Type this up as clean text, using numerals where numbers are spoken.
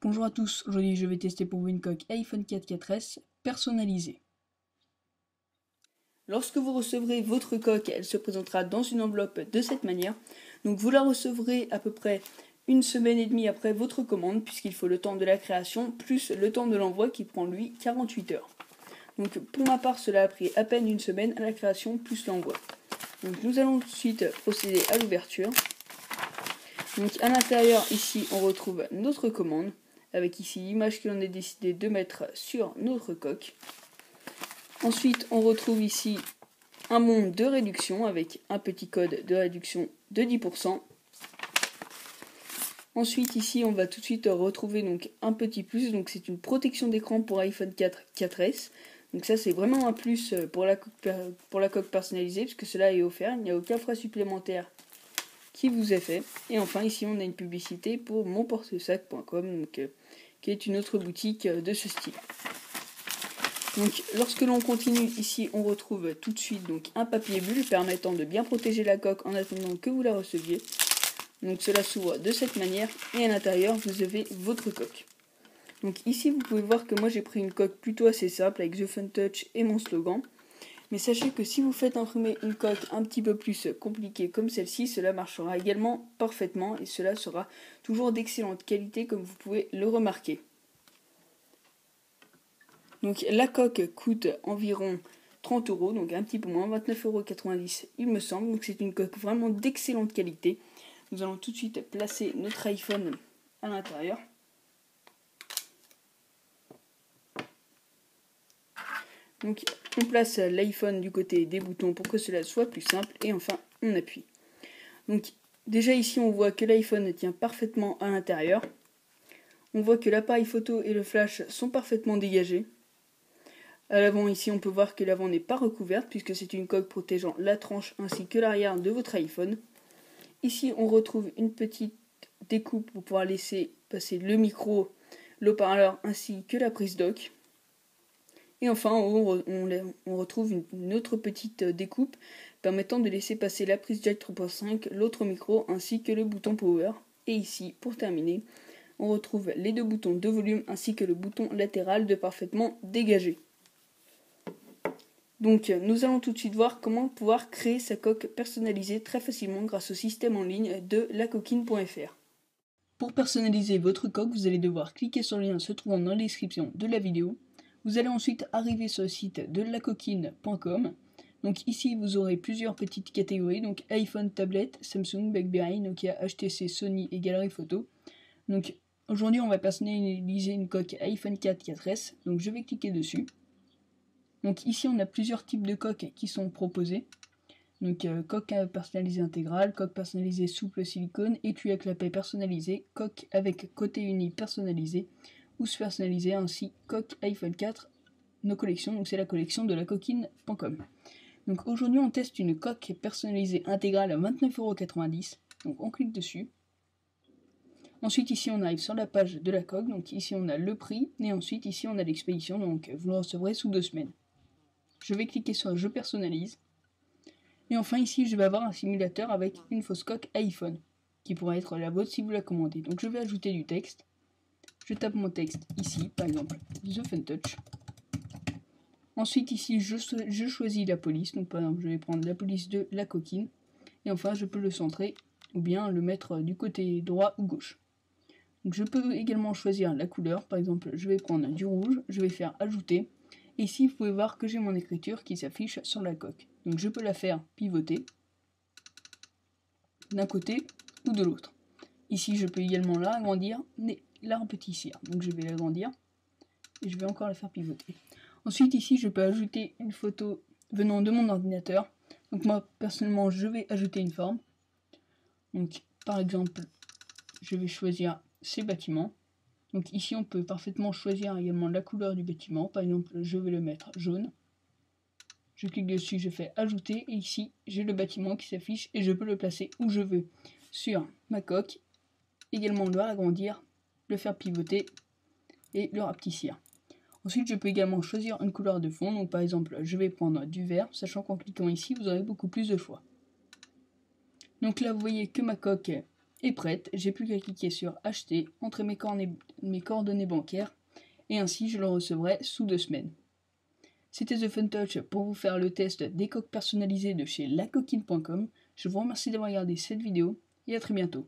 Bonjour à tous, aujourd'hui je vais tester pour vous une coque iPhone 4 4S personnalisée. Lorsque vous recevrez votre coque, elle se présentera dans une enveloppe de cette manière. Donc vous la recevrez à peu près une semaine et demie après votre commande, puisqu'il faut le temps de la création, plus le temps de l'envoi qui prend lui 48 heures. Donc pour ma part, cela a pris à peine une semaine à la création plus l'envoi. Donc nous allons tout de suite procéder à l'ouverture. Donc à l'intérieur ici on retrouve notre commande, avec ici l'image que l'on a décidé de mettre sur notre coque. Ensuite on retrouve ici un bon de réduction avec un petit code de réduction de 10%. Ensuite ici on va tout de suite retrouver donc un petit plus, donc c'est une protection d'écran pour iPhone 4 4S. Donc ça c'est vraiment un plus pour la coque personnalisée, puisque cela est offert, il n'y a aucun frais supplémentaire qui vous est fait. Et enfin ici on a une publicité pour monportesac.com, qui est une autre boutique de ce style. Donc lorsque l'on continue ici on retrouve tout de suite donc un papier bulle permettant de bien protéger la coque en attendant que vous la receviez. Donc cela s'ouvre de cette manière et à l'intérieur vous avez votre coque. Donc ici vous pouvez voir que moi j'ai pris une coque plutôt assez simple avec The Fun Touch et mon slogan. Mais sachez que si vous faites imprimer une coque un petit peu plus compliquée comme celle-ci, cela marchera également parfaitement et cela sera toujours d'excellente qualité comme vous pouvez le remarquer. Donc la coque coûte environ 30 €, donc un petit peu moins, 29,90 € il me semble. Donc c'est une coque vraiment d'excellente qualité. Nous allons tout de suite placer notre iPhone à l'intérieur. Donc on place l'iPhone du côté des boutons pour que cela soit plus simple et enfin on appuie. Donc déjà ici on voit que l'iPhone tient parfaitement à l'intérieur. On voit que l'appareil photo et le flash sont parfaitement dégagés. À l'avant ici on peut voir que l'avant n'est pas recouverte puisque c'est une coque protégeant la tranche ainsi que l'arrière de votre iPhone. Ici on retrouve une petite découpe pour pouvoir laisser passer le micro, l'haut-parleur ainsi que la prise dock. Et enfin, en haut, on retrouve une autre petite découpe permettant de laisser passer la prise jack 3.5, l'autre micro ainsi que le bouton power. Et ici, pour terminer, on retrouve les deux boutons de volume ainsi que le bouton latéral de parfaitement dégagé. Donc nous allons tout de suite voir comment pouvoir créer sa coque personnalisée très facilement grâce au système en ligne de lacoquine.fr. Pour personnaliser votre coque, vous allez devoir cliquer sur le lien se trouvant dans la description de la vidéo. Vous allez ensuite arriver sur le site de lacoquine.com. Donc ici vous aurez plusieurs petites catégories, donc iPhone, tablette, Samsung, BlackBerry, Nokia, HTC, Sony et galerie photo. Donc aujourd'hui on va personnaliser une coque iPhone 4 4S, donc je vais cliquer dessus. Donc ici on a plusieurs types de coques qui sont proposées. Donc coque personnalisée intégrale, coque personnalisée souple silicone, étui à clapet personnalisé, coque avec côté uni personnalisé, housse personnalisée, ainsi coque iPhone 4, nos collections, donc c'est la collection de lacoquine.com. Donc aujourd'hui on teste une coque personnalisée intégrale à 29,90 €, donc on clique dessus. Ensuite ici on arrive sur la page de la coque, donc ici on a le prix, et ensuite ici on a l'expédition, donc vous le recevrez sous 2 semaines. Je vais cliquer sur je personnalise. Et enfin ici je vais avoir un simulateur avec une fausse coque iPhone, qui pourrait être la vôtre si vous la commandez. Donc je vais ajouter du texte. Je tape mon texte ici, par exemple The Fun Touch. Ensuite ici je choisis la police, donc par exemple je vais prendre la police de la coquine. Et enfin je peux le centrer ou bien le mettre du côté droit ou gauche. Donc je peux également choisir la couleur, par exemple je vais prendre du rouge, je vais faire ajouter. Et ici vous pouvez voir que j'ai mon écriture qui s'affiche sur la coque. Donc je peux la faire pivoter d'un côté ou de l'autre. Ici je peux également l'agrandir et la rapetissir. Donc je vais l'agrandir et je vais encore la faire pivoter. Ensuite ici je peux ajouter une photo venant de mon ordinateur. Donc moi personnellement je vais ajouter une forme. Donc par exemple je vais choisir ces bâtiments. Donc ici on peut parfaitement choisir également la couleur du bâtiment. Par exemple je vais le mettre jaune. Je clique dessus, je fais ajouter et ici j'ai le bâtiment qui s'affiche et je peux le placer où je veux sur ma coque. Également le agrandir, le faire pivoter et le rapetissir. Ensuite je peux également choisir une couleur de fond, donc par exemple je vais prendre du vert, sachant qu'en cliquant ici vous aurez beaucoup plus de choix. Donc là vous voyez que ma coque est prête, j'ai plus qu'à cliquer sur acheter, entrer mes coordonnées bancaires et ainsi je le recevrai sous 2 semaines. C'était The Fun Touch pour vous faire le test des coques personnalisées de chez lacoquine.com. Je vous remercie d'avoir regardé cette vidéo et à très bientôt.